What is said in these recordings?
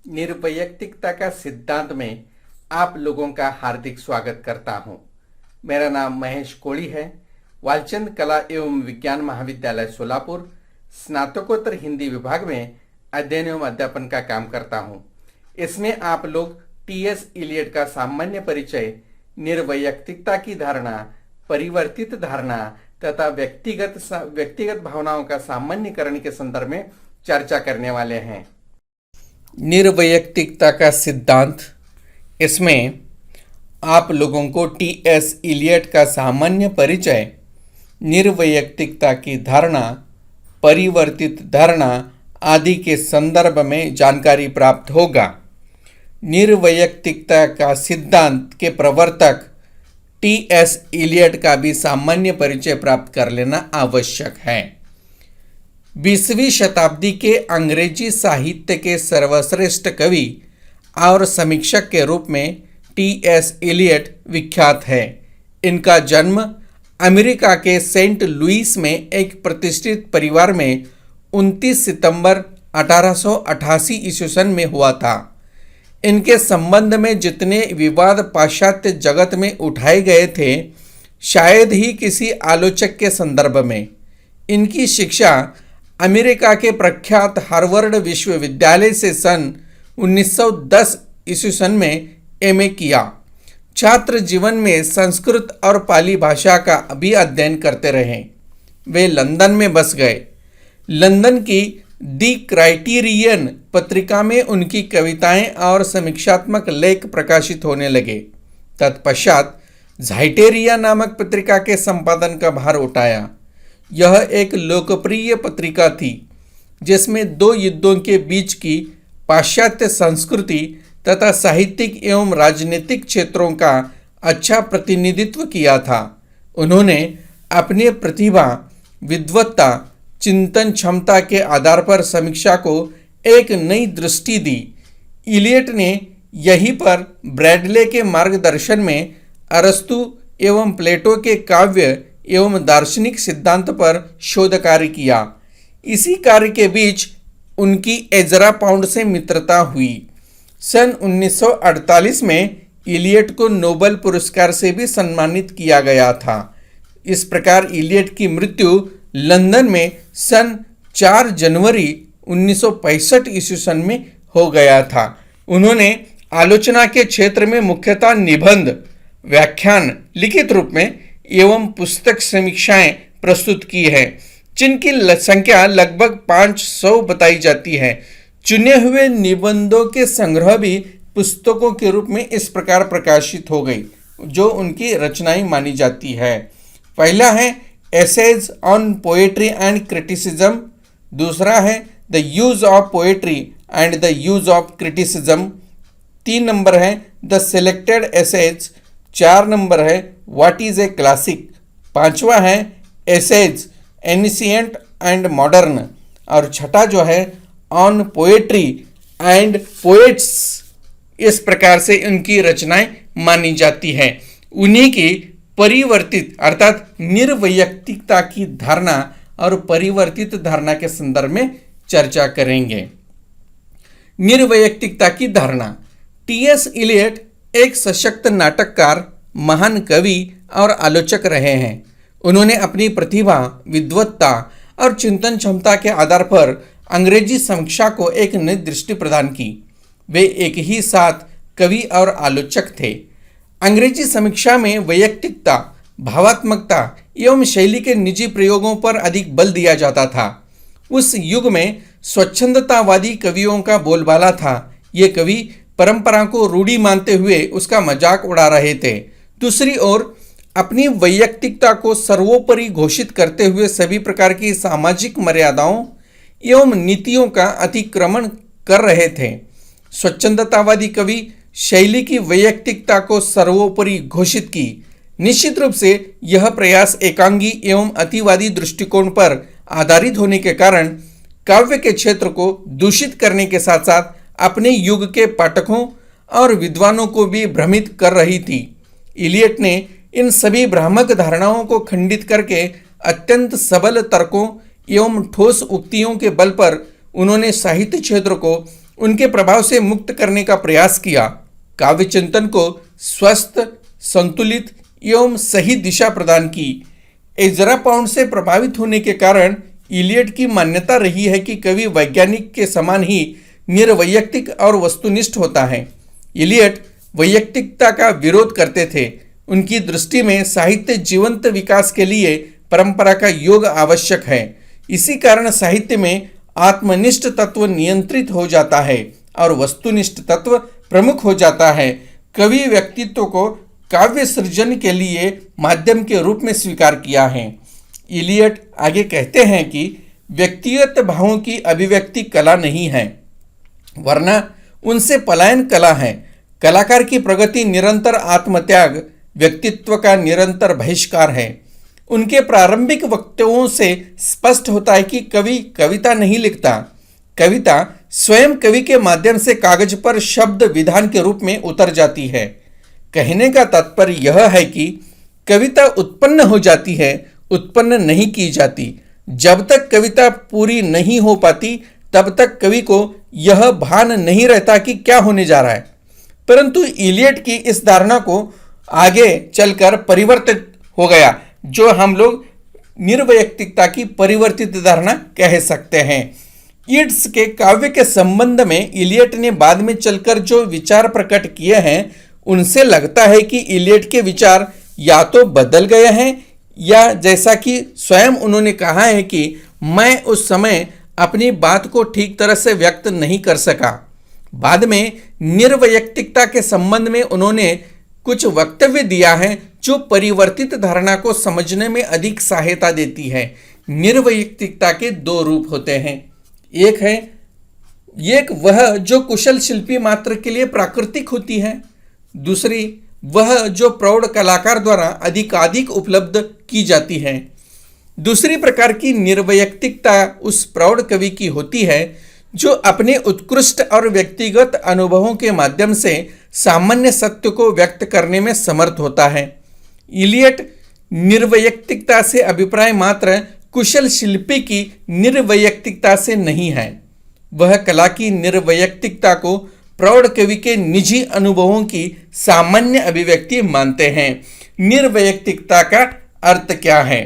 निर्वैयक्तिकता का सिद्धांत में आप लोगों का हार्दिक स्वागत करता हूं। मेरा नाम महेश कोड़ी है। वालचंद कला एवं विज्ञान महाविद्यालय सोलापुर स्नातकोत्तर हिंदी विभाग में अध्ययन एवं अध्यापन का काम करता हूं। इसमें आप लोग टी.एस. इलियट का सामान्य परिचय, निर्वैयक्तिकता की धारणा, परिवर्तित धारणा तथा व्यक्तिगत भावनाओं का सामान्यकरण के संदर्भ में चर्चा करने वाले हैं। निर्वैयक्तिकता का सिद्धांत, इसमें आप लोगों को टी.एस. इलियट का सामान्य परिचय, निर्वैयक्तिकता की धारणा, परिवर्तित धारणा आदि के संदर्भ में जानकारी प्राप्त होगा। निर्वैयक्तिकता का सिद्धांत के प्रवर्तक टी.एस. इलियट का भी सामान्य परिचय प्राप्त कर लेना आवश्यक है। 20वीं शताब्दी के अंग्रेजी साहित्य के सर्वश्रेष्ठ कवि और समीक्षक के रूप में टी.एस. इलियट विख्यात है। इनका जन्म अमेरिका के सेंट लुइस में एक प्रतिष्ठित परिवार में 29 सितंबर 1888 ईस्वी सन में हुआ था। इनके संबंध में जितने विवाद पाश्चात्य जगत में उठाए गए थे, शायद ही किसी आलोचक के संदर्भ में। इनकी शिक्षा अमेरिका के प्रख्यात हार्वर्ड विश्वविद्यालय से सन 1910 ईस्वी सन में एमए किया। छात्र जीवन में संस्कृत और पाली भाषा का भी अध्ययन करते रहे। वे लंदन में बस गए। लंदन की दी क्राइटेरियन पत्रिका में उनकी कविताएं और समीक्षात्मक लेख प्रकाशित होने लगे। तत्पश्चात ज़ाइटेरिया नामक पत्रिका के संपादन का भार उठाया। यह एक लोकप्रिय पत्रिका थी जिसमें दो युद्धों के बीच की पाश्चात्य संस्कृति तथा साहित्यिक एवं राजनीतिक क्षेत्रों का अच्छा प्रतिनिधित्व किया था। उन्होंने अपनी प्रतिभा, विद्वत्ता, चिंतन क्षमता के आधार पर समीक्षा को एक नई दृष्टि दी। इलियट ने यहीं पर ब्रैडले के मार्गदर्शन में अरस्तु एवं प्लेटो के काव्य एवं दार्शनिक सिद्धांत पर शोध कार्य किया। इसी कार्य के बीच उनकी एजरा पाउंड से मित्रता हुई। सन 1948 में इलियट को नोबेल पुरस्कार से भी सम्मानित किया गया था। इस प्रकार इलियट की मृत्यु लंदन में सन 4 जनवरी 1965 ईस्वी सन में हो गया था। उन्होंने आलोचना के क्षेत्र में मुख्यतः निबंध, व्याख्यान, लिखित रूप में एवं पुस्तक समीक्षाएं प्रस्तुत की है, जिनकी संख्या लगभग 500 बताई जाती है। चुने हुए निबंधों के संग्रह भी पुस्तकों के रूप में इस प्रकार प्रकाशित हो गई, जो उनकी रचनाएं मानी जाती है। पहला है essays on poetry and criticism, दूसरा है the use of poetry and the use of criticism, 3 number है द सिलेक्टेड एसेज, 4 नंबर है व्हाट इज ए क्लासिक, 5वां है एसेज एनिशिएंट एंड मॉडर्न, और छठा जो है ऑन पोएट्री एंड पोएट्स। इस प्रकार से उनकी रचनाएं मानी जाती हैं। उन्हीं की परिवर्तित अर्थात निर्वैयक्तिकता की धारणा और परिवर्तित धारणा के संदर्भ में चर्चा करेंगे। निर्वैयक्तिकता की धारणा। टी.एस. इलियट एक सशक्त नाटककार, महान कवि और आलोचक रहे हैं। उन्होंने अपनी प्रतिभा, विद्वत्ता और चिंतन क्षमता के आधार पर अंग्रेजी समीक्षा को एक नई दृष्टि प्रदान की। वे एक ही साथ कवि और आलोचक थे। अंग्रेजी समीक्षा में वैयक्तिकता, भावात्मकता एवं शैली के निजी प्रयोगों पर अधिक बल दिया जाता था। उस युग में स्वच्छंदतावादी कवियों का बोलबाला था। ये कवि परंपरा को रूढ़ी मानते हुए उसका मजाक उड़ा रहे थे। दूसरी ओर अपनी वैयक्तिकता को सर्वोपरि घोषित करते हुए सभी प्रकार की सामाजिक मर्यादाओं एवं नीतियों का अतिक्रमण कर रहे थे। स्वच्छंदतावादी कवि शैली की वैयक्तिकता को सर्वोपरि घोषित की। निश्चित रूप से यह प्रयास एकांगी एवं अतिवादी दृष्टिकोण पर आधारित होने के कारण काव्य के क्षेत्र को दूषित करने के साथ साथ अपने युग के पाठकों और विद्वानों को भी भ्रमित कर रही थी। इलियट ने इन सभी भ्रामक धारणाओं को खंडित करके अत्यंत सबल तर्कों एवं ठोस उक्तियों के बल पर उन्होंने साहित्य क्षेत्र को उनके प्रभाव से मुक्त करने का प्रयास किया। काव्य चिंतन को स्वस्थ, संतुलित एवं सही दिशा प्रदान की। एजरा पाउंड से प्रभावित होने के कारण इलियट की मान्यता रही है कि कवि वैज्ञानिक के समान ही निर्वैयक्तिक और वस्तुनिष्ठ होता है। इलियट वैयक्तिकता का विरोध करते थे। उनकी दृष्टि में साहित्य जीवंत विकास के लिए परंपरा का योग आवश्यक है। इसी कारण साहित्य में आत्मनिष्ठ तत्व नियंत्रित हो जाता है और वस्तुनिष्ठ तत्व प्रमुख हो जाता है। कवि व्यक्तित्व को काव्य सृजन के लिए माध्यम के रूप में स्वीकार किया है। इलियट आगे कहते हैं कि व्यक्तिगत भावों की अभिव्यक्ति कला नहीं है, वरना उनसे पलायन कला है। कलाकार की प्रगति निरंतर आत्मत्याग, व्यक्तित्व का निरंतर बहिष्कार है। उनके प्रारंभिक वक्तव्यों से स्पष्ट होता है कि कवि कविता नहीं लिखता, कविता स्वयं कवि के माध्यम से कागज पर शब्द विधान के रूप में उतर जाती है। कहने का तात्पर्य यह है कि कविता उत्पन्न हो जाती है, उत्पन्न नहीं की जाती। जब तक कविता पूरी नहीं हो पाती तब तक कवि को यह भान नहीं रहता कि क्या होने जा रहा है। परंतु इलियट की इस धारणा को आगे चलकर परिवर्तित हो गया, जो हम लोग निर्वैयक्तिकता की परिवर्तित धारणा कह सकते हैं। ईड्स के काव्य के संबंध में इलियट ने बाद में चलकर जो विचार प्रकट किए हैं, उनसे लगता है कि इलियट के विचार या तो बदल गए हैं या जैसा कि स्वयं उन्होंने कहा है कि मैं उस समय अपनी बात को ठीक तरह से व्यक्त नहीं कर सका। बाद में निर्वैयक्तिकता के संबंध में उन्होंने कुछ वक्तव्य दिया है जो परिवर्तित धारणा को समझने में अधिक सहायता देती है। निर्वैयक्तिकता के दो रूप होते हैं। एक वह जो कुशल शिल्पी मात्र के लिए प्राकृतिक होती है, दूसरी वह जो प्रौढ़ कलाकार द्वारा अधिकाधिक उपलब्ध की जाती है। दूसरी प्रकार की निर्वैयक्तिकता उस प्रौढ़ कवि की होती है जो अपने उत्कृष्ट और व्यक्तिगत अनुभवों के माध्यम से सामान्य सत्य को व्यक्त करने में समर्थ होता है। इलियट निर्वैयक्तिकता से अभिप्राय मात्र कुशल शिल्पी की निर्वैयक्तिकता से नहीं है। वह कला की निर्वैयक्तिकता को प्रौढ़ कवि के निजी अनुभवों की सामान्य अभिव्यक्ति मानते हैं। निर्वैयक्तिकता का अर्थ क्या है?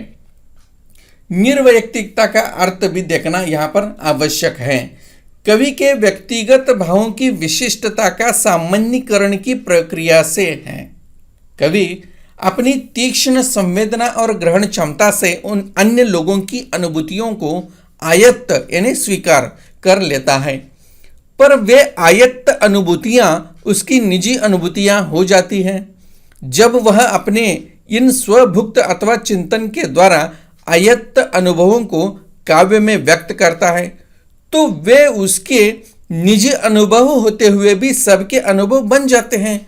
निर्वैयक्तिकता का अर्थ भी देखना यहाँ पर आवश्यक है। कवि के व्यक्तिगत भावों की विशिष्टता का सामान्यीकरण की प्रक्रिया से है। कवि अपनी तीक्ष्ण संवेदना और ग्रहण क्षमता से उन अन्य लोगों की अनुभूतियों को आयत्त यानी स्वीकार कर लेता है, पर वे आयत्त अनुभूतियां उसकी निजी अनुभूतियां हो जाती हैं। जब वह अपने इन स्वभुक्त अथवा चिंतन के द्वारा आयत्त अनुभवों को काव्य में व्यक्त करता है, तो वे उसके निजी अनुभव होते हुए भी सबके अनुभव बन जाते हैं।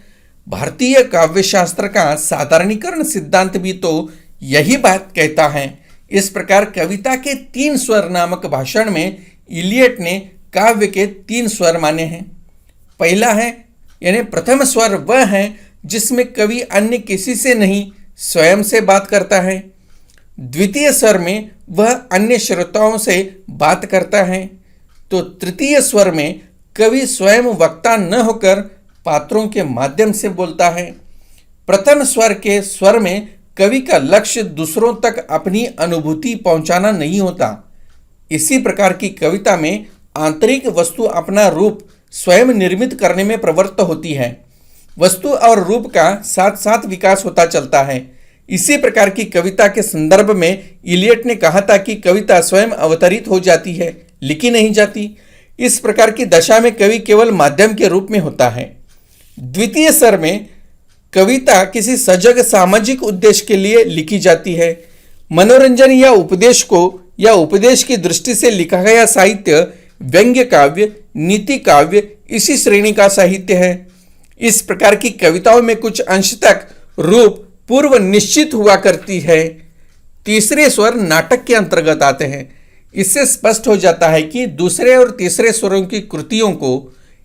भारतीय काव्य शास्त्र का साधारणीकरण सिद्धांत भी तो यही बात कहता है। इस प्रकार कविता के 3 स्वर नामक भाषण में इलियट ने काव्य के 3 स्वर माने हैं। पहला है यानी प्रथम स्वर वह है जिसमें कवि अन्य किसी से नहीं स्वयं से बात करता है। द्वितीय स्वर में वह अन्य श्रोताओं से बात करता है। तो तृतीय स्वर में कवि स्वयं वक्ता न होकर पात्रों के माध्यम से बोलता है। प्रथम स्वर के स्वर में कवि का लक्ष्य दूसरों तक अपनी अनुभूति पहुंचाना नहीं होता। इसी प्रकार की कविता में आंतरिक वस्तु अपना रूप स्वयं निर्मित करने में प्रवृत्त होती है। वस्तु और रूप का साथ साथ विकास होता चलता है। इसी प्रकार की कविता के संदर्भ में इलियट ने कहा था कि कविता स्वयं अवतरित हो जाती है, लिखी नहीं जाती। इस प्रकार की दशा में कवि केवल माध्यम के रूप में होता है। द्वितीय स्वर में कविता किसी सजग सामाजिक उद्देश्य के लिए लिखी जाती है। मनोरंजन या उपदेश की दृष्टि से लिखा गया साहित्य व्यंग्य काव्य, नीति काव्य इसी श्रेणी का साहित्य है। इस प्रकार की कविताओं में कुछ अंश तक रूप पूर्व निश्चित हुआ करती है। तीसरे स्वर नाटक के अंतर्गत आते हैं। इससे स्पष्ट हो जाता है कि दूसरे और तीसरे स्वरों की कृतियों को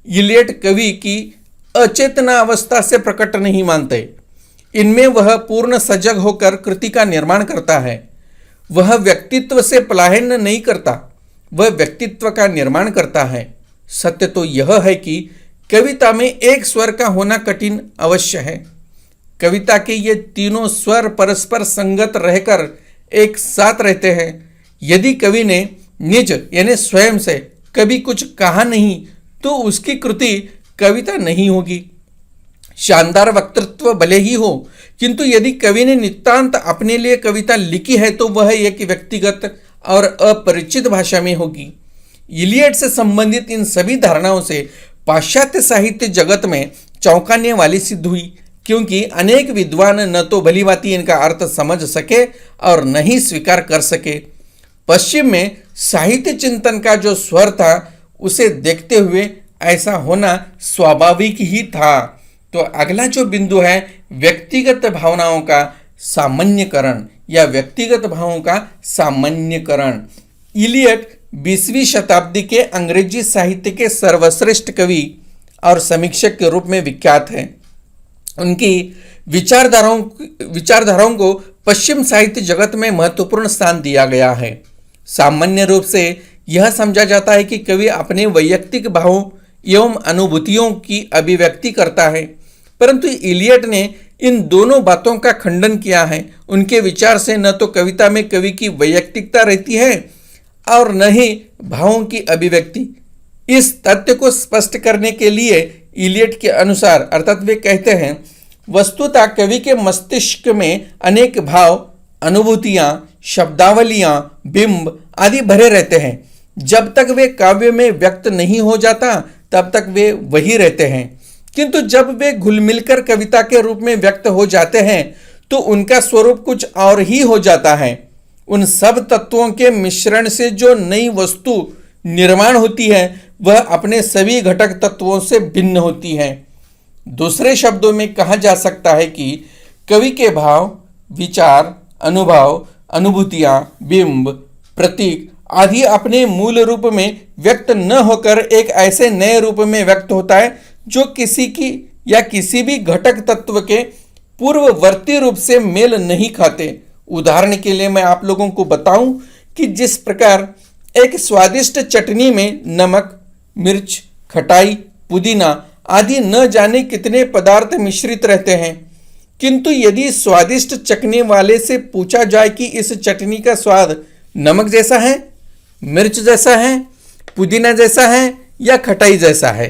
इलियट कवि की अचेतना अवस्था से प्रकट नहीं मानते। इनमें वह पूर्ण सजग होकर कृति का निर्माण करता है। वह व्यक्तित्व से पलायन नहीं करता, वह व्यक्तित्व का निर्माण करता है। सत्य तो यह है कि कविता में एक स्वर का होना कठिन अवश्य है। कविता के ये तीनों स्वर परस्पर संगत रहकर एक साथ रहते हैं। यदि कवि ने निज यानी स्वयं से कभी कुछ कहा नहीं तो उसकी कृति कविता नहीं होगी। शानदार वक्तृत्व भले ही हो, किंतु यदि कवि ने नितांत अपने लिए कविता लिखी है तो वह एक व्यक्तिगत और अपरिचित भाषा में होगी। इलियड से संबंधित इन सभी धारणाओं से पाश्चात्य साहित्य जगत में चौंकाने वाली सिद्ध हुई, क्योंकि अनेक विद्वान न तो भलीभांति इनका अर्थ समझ सके और न ही स्वीकार कर सके। पश्चिम में साहित्य चिंतन का जो स्वर था उसे देखते हुए ऐसा होना स्वाभाविक ही था। तो अगला जो बिंदु है व्यक्तिगत भावनाओं का सामान्यकरण या व्यक्तिगत भावों का सामान्यकरण। इलियड 20वीं शताब्दी के अंग्रेजी साहित्य के सर्वश्रेष्ठ कवि और समीक्षक के रूप में विख्यात हैं। उनकी विचारधाराओं को पश्चिम साहित्य जगत में महत्वपूर्ण स्थान दिया गया है। सामान्य रूप से यह समझा जाता है कि कवि अपने वैयक्तिक भावों एवं अनुभूतियों की अभिव्यक्ति करता है, परंतु इलियड ने इन दोनों बातों का खंडन किया है। उनके विचार से न तो कविता में कवि की वैयक्तिकता रहती है और न ही भावों की अभिव्यक्ति। इस तथ्य को स्पष्ट करने के लिए इलियड के अनुसार अर्थात वे कहते हैं, वस्तुतः कवि के मस्तिष्क में अनेक भाव, अनुभूतियां, शब्दावलियां, बिंब आदि भरे रहते हैं। जब तक वे काव्य में व्यक्त नहीं हो जाता तब तक वे वही रहते हैं, किंतु जब वे घुल मिलकर कविता के रूप में व्यक्त हो जाते हैं तो उनका स्वरूप कुछ और ही हो जाता है। उन सब तत्वों के मिश्रण से जो नई वस्तु निर्माण होती है वह अपने सभी घटक तत्वों से भिन्न होती है। दूसरे शब्दों में कहा जा सकता है कि कवि के भाव, विचार, अनुभव, अनुभूतियां, बिंब, प्रतीक आदि अपने मूल रूप में व्यक्त न होकर एक ऐसे नए रूप में व्यक्त होता है जो किसी की या किसी भी घटक तत्व के पूर्ववर्ती रूप से मेल नहीं खाते। उदाहरण के लिए मैं आप लोगों को बताऊं कि जिस प्रकार एक स्वादिष्ट चटनी में नमक, मिर्च, खटाई, पुदीना आदि न जाने कितने पदार्थ मिश्रित रहते हैं, किंतु यदि स्वादिष्ट चखने वाले से पूछा जाए कि इस चटनी का स्वाद नमक जैसा है, मिर्च जैसा है, पुदीना जैसा है या खटाई जैसा है,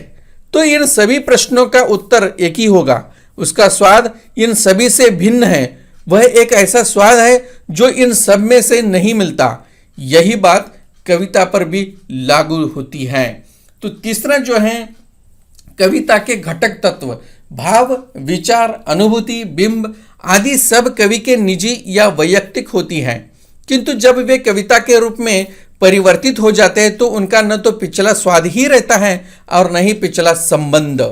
तो इन सभी प्रश्नों का उत्तर एक ही होगा। उसका स्वाद इन सभी से भिन्न है। वह एक ऐसा स्वाद है जो इन सब में से नहीं मिलता। यही बात कविता पर भी लागू होती है। तो तीसरा जो है कविता के घटक तत्व, भाव, विचार, अनुभूति, बिंब आदि सब कवि के निजी या वैयक्तिक होती हैं, किंतु जब वे कविता के रूप में परिवर्तित हो जाते हैं तो उनका न तो पिछला स्वाद ही रहता है और न ही पिछला संबंध।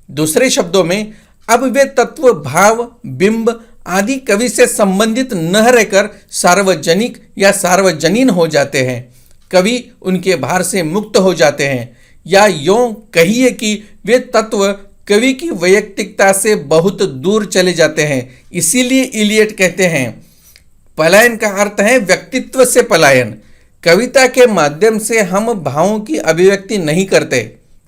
दूसरे शब्दों में अब वे तत्व, भाव, बिंब आदि कवि से संबंधित न रहकर सार्वजनिक या सार्वजनीन हो जाते हैं। कवि उनके भार से मुक्त हो जाते हैं, या यूं कहिए कि वे तत्व कवि की वैयक्तिकता से बहुत दूर चले जाते हैं। इसीलिए इलियड कहते हैं, पलायन का अर्थ है व्यक्तित्व से पलायन। कविता के माध्यम से हम भावों की अभिव्यक्ति नहीं करते,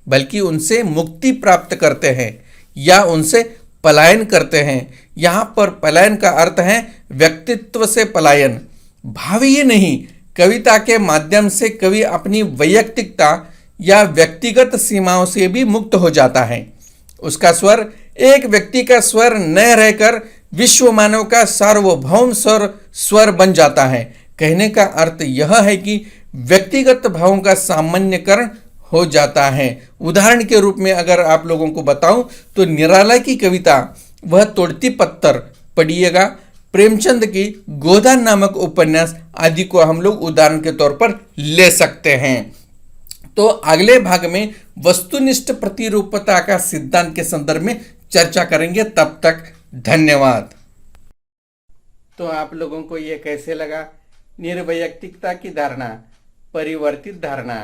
बल्कि उनसे मुक्ति प्राप्त करते हैं या उनसे पलायन करते हैं। यहाँ पर पलायन का अर्थ है व्यक्तित्व से पलायन, भाव ही नहीं। कविता के माध्यम से कवि अपनी वैयक्तिकता या व्यक्तिगत सीमाओं से भी मुक्त हो जाता है। उसका स्वर एक व्यक्ति का स्वर न रहकर विश्व मानव का सार्वभौम स्वर बन जाता है। कहने का अर्थ यह है कि व्यक्तिगत भावों का सामान्यकरण हो जाता है। उदाहरण के रूप में अगर आप लोगों को बताऊं तो निराला की कविता वह तोड़ती पत्थर पढ़िएगा, प्रेमचंद की गोदान नामक उपन्यास आदि को हम लोग उदाहरण के तौर पर ले सकते हैं। तो अगले भाग में वस्तुनिष्ठ प्रतिरूपता का सिद्धांत के संदर्भ में चर्चा करेंगे। तब तक धन्यवाद। तो आप लोगों को यह कैसे लगा? निर्वैयक्तिकता की धारणा, परिवर्तित धारणा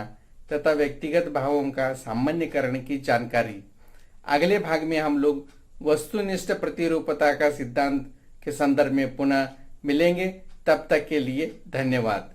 तथा व्यक्तिगत भावों का सामान्यकरण की जानकारी। अगले भाग में हम लोग वस्तुनिष्ठ प्रतिरूपता का सिद्धांत के संदर्भ में पुनः मिलेंगे। तब तक के लिए धन्यवाद।